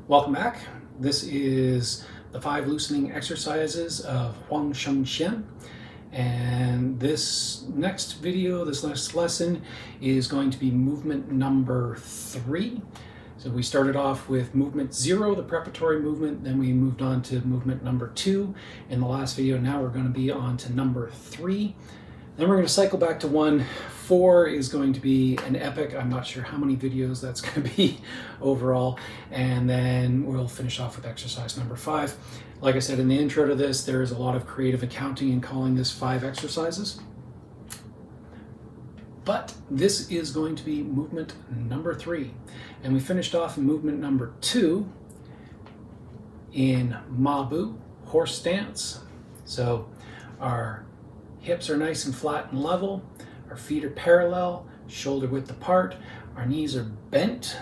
Welcome back. This is the 5 loosening exercises of Huang Sheng Xian. And this next lesson is going to be movement number 3. So we started off with movement 0, the preparatory movement, then we moved on to movement number 2 in the last video. Now we're going to be on to number 3. Then we're going to cycle back to 1. 4 is going to be an epic. I'm not sure how many videos that's going to be overall. And then we'll finish off with exercise number 5. Like I said in the intro to this, there is a lot of creative accounting in calling this 5 exercises. But this is going to be movement number 3. And we finished off in movement number 2 in Ma-bu, horse stance. So our hips are nice and flat and level. Our feet are parallel, shoulder width apart. Our knees are bent.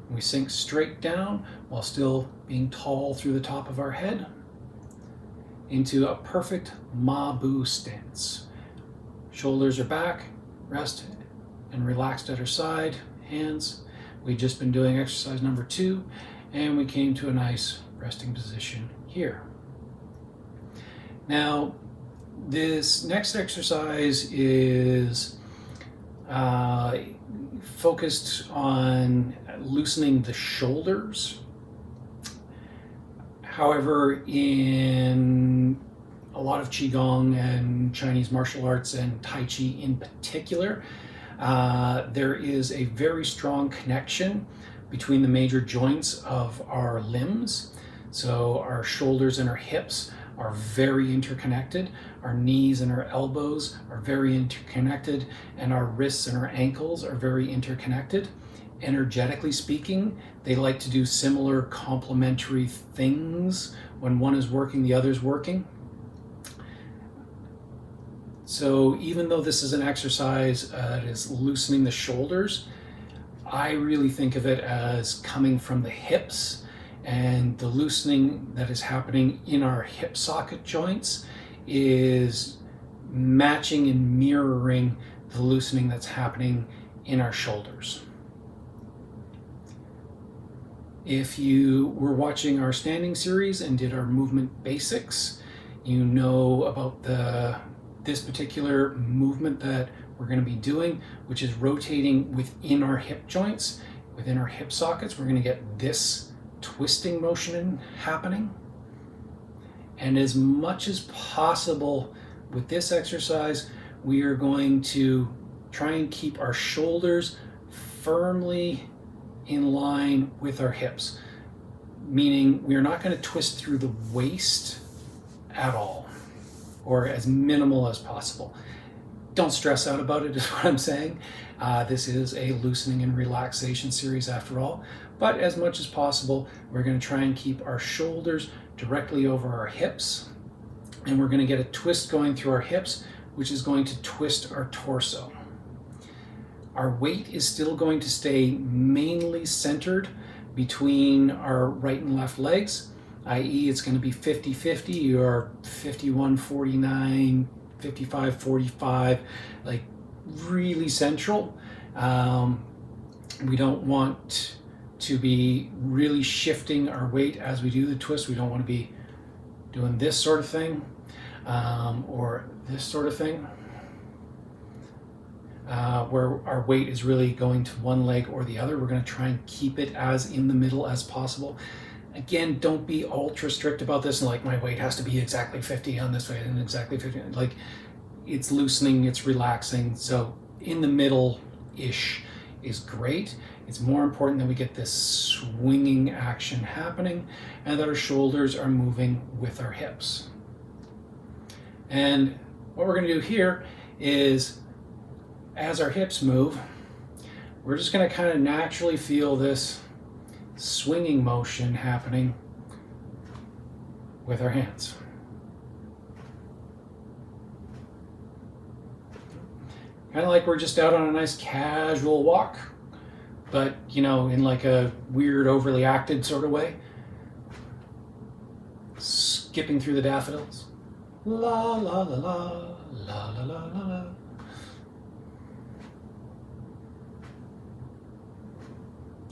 We sink straight down while still being tall through the top of our head into a perfect Ma-bu stance. Shoulders are back, rest and relaxed at our side, hands. We've just been doing exercise number 2, and we came to a nice resting position here. Now, this next exercise is focused on loosening the shoulders. However, in a lot of Qigong and Chinese martial arts and Tai Chi in particular, there is a very strong connection between the major joints of our limbs. So our shoulders and our hips are very interconnected. Our knees and our elbows are very interconnected, and our wrists and our ankles are very interconnected. Energetically speaking, they like to do similar complementary things. When one is working, the other is working. So even though this is an exercise that is loosening the shoulders, I really think of it as coming from the hips, and the loosening that is happening in our hip socket joints is matching and mirroring the loosening that's happening in our shoulders. If you were watching our standing series and did our movement basics, you know about this particular movement that we're going to be doing, which is rotating within our hip joints, within our hip sockets. We're going to get this twisting motion happening. And as much as possible with this exercise, we are going to try and keep our shoulders firmly in line with our hips, meaning we're not going to twist through the waist at all, or as minimal as possible. Don't stress out about it is what I'm saying. This is a loosening and relaxation series after all, but as much as possible, we're going to try and keep our shoulders directly over our hips, and we're going to get a twist going through our hips, which is going to twist our torso. Our weight is still going to stay mainly centered between our right and left legs, i.e. it's going to be 50-50 or 51-49, 55-45, like really central. We don't want to be really shifting our weight as we do the twist. We don't want to be doing this sort of thing or this sort of thing, where our weight is really going to one leg or the other. We're going to try and keep it as in the middle as possible. Again, don't be ultra strict about this and like my weight has to be exactly 50 on this way and exactly 50. Like, it's loosening, it's relaxing. So in the middle-ish is great. It's more important that we get this swinging action happening and that our shoulders are moving with our hips. And what we're going to do here is, as our hips move, we're just going to kind of naturally feel this swinging motion happening with our hands. Kind of like we're just out on a nice casual walk, but you know, in like a weird, overly acted sort of way. Skipping through the daffodils. La la la la, la la la la la.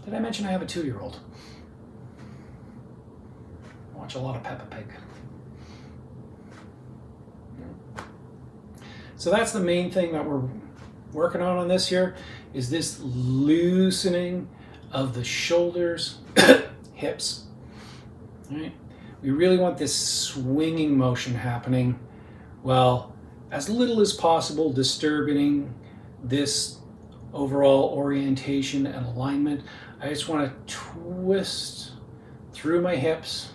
Did I mention I have a 2-year-old? a lot of Peppa Pig. So that's the main thing that we're working on this here, is this loosening of the shoulders, hips. All right? We really want this swinging motion happening, well, as little as possible, disturbing this overall orientation and alignment. I just want to twist through my hips.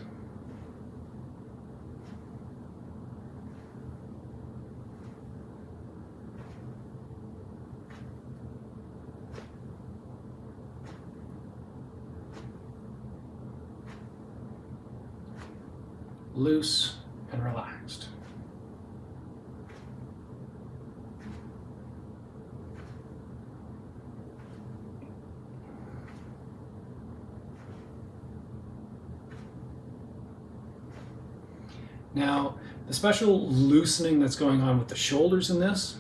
Loose and relaxed. Now, the special loosening that's going on with the shoulders in this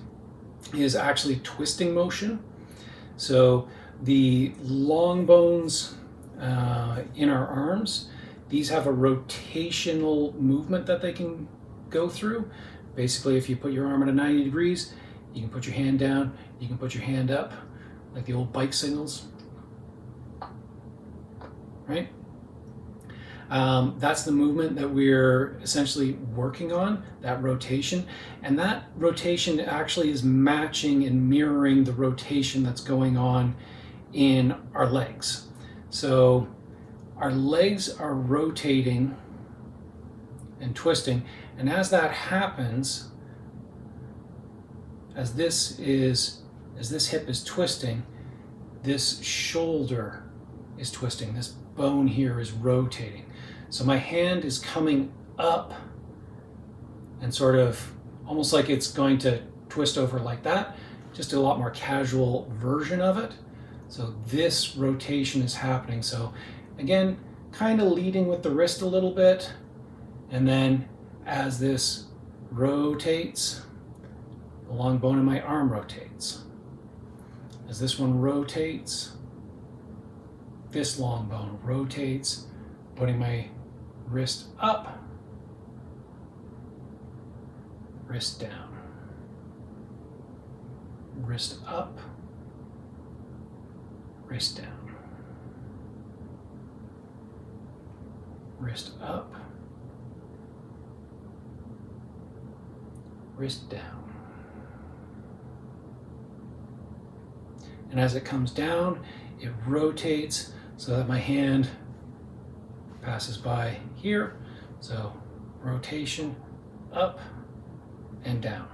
is actually twisting motion. So the long bones in our arms, these have a rotational movement that they can go through. Basically, if you put your arm at a 90 degrees, you can put your hand down, you can put your hand up, like the old bike signals, right? That's the movement that we're essentially working on, that rotation. And that rotation actually is matching and mirroring the rotation that's going on in our legs. So our legs are rotating and twisting. And as that happens, as this hip is twisting, this shoulder is twisting. This bone here is rotating. So my hand is coming up and sort of almost like it's going to twist over like that, just a lot more casual version of it. So this rotation is happening. So again, kind of leading with the wrist a little bit. And then as this rotates, the long bone in my arm rotates. As this one rotates, this long bone rotates, putting my wrist up, wrist down, wrist up, wrist down, wrist up, wrist down. And as it comes down, it rotates so that my hand passes by here. So rotation up and down.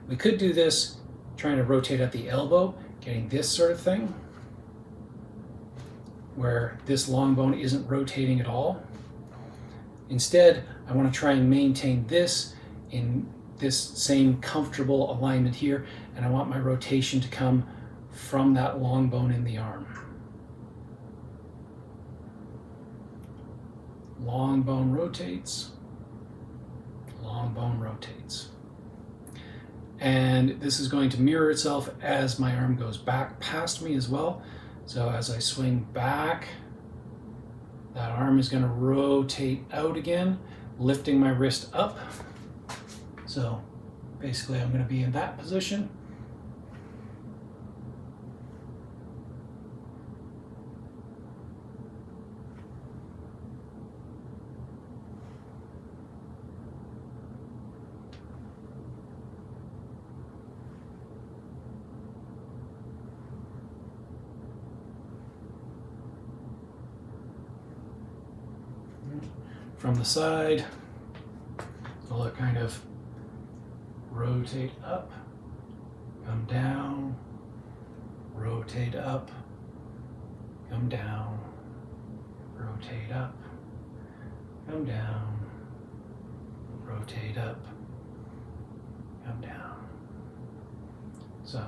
We could do this trying to rotate at the elbow, getting this sort of thing, where this long bone isn't rotating at all. Instead, I want to try and maintain this in this same comfortable alignment here, and I want my rotation to come from that long bone in the arm. Long bone rotates, long bone rotates. And this is going to mirror itself as my arm goes back past me as well. So as I swing back, that arm is going to rotate out again, lifting my wrist up. So basically I'm going to be in that position. From the side, will it kind of rotate up, come down, rotate up, come down, rotate up, come down, rotate up, come down. So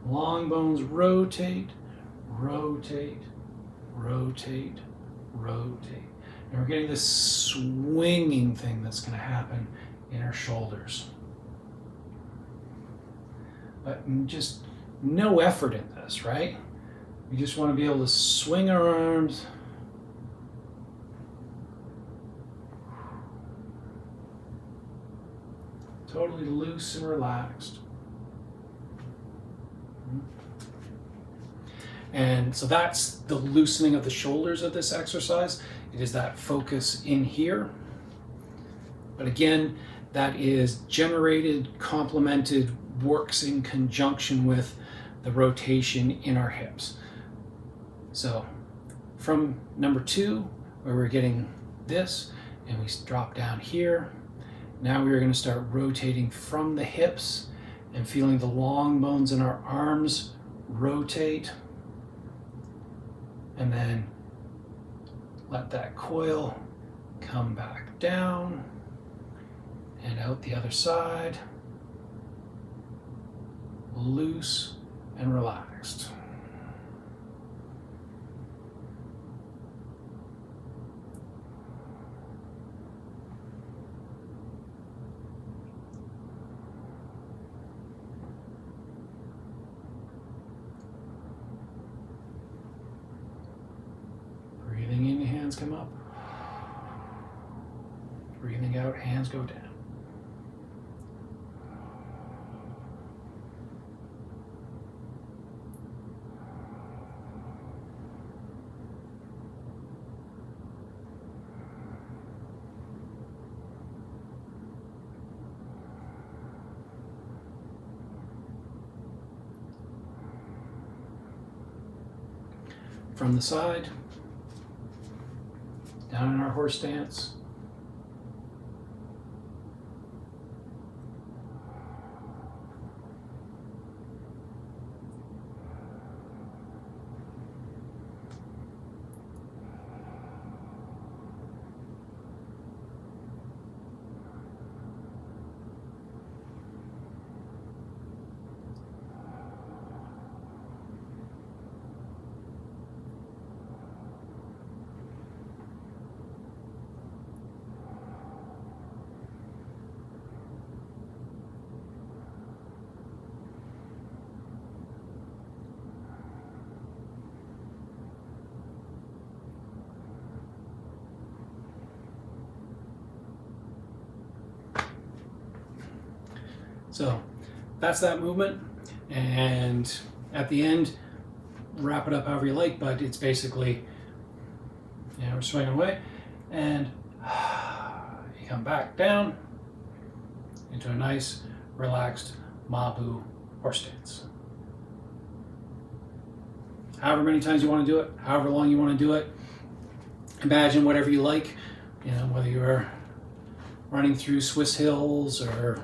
long bones rotate, rotate, rotate, rotate. And we're getting this swinging thing that's going to happen in our shoulders. But just no effort in this, right? We just want to be able to swing our arms totally loose and relaxed. And so that's the loosening of the shoulders of this exercise. It is that focus in here. But again, that is generated, complemented, works in conjunction with the rotation in our hips. So from number 2, where we're getting this, and we drop down here, now we're going to start rotating from the hips and feeling the long bones in our arms rotate, and then let that coil come back down and out the other side, loose and relaxed. Breathing in, hands come up. Breathing out, hands go down. From the side, down in our horse stance. So that's that movement, and at the end, wrap it up however you like, but it's basically, we're swinging away, and you come back down into a nice, relaxed Mabu horse stance. However many times you want to do it, however long you want to do it, imagine whatever you like, whether you're running through Swiss hills or,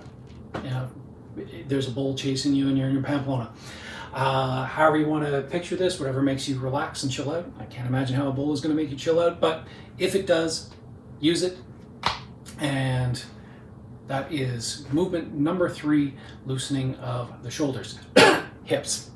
there's a bull chasing you and you're in your Pamplona. However you want to picture this, whatever makes you relax and chill out. I can't imagine how a bull is going to make you chill out, but if it does, use it. And that is movement number 3, loosening of the shoulders, hips.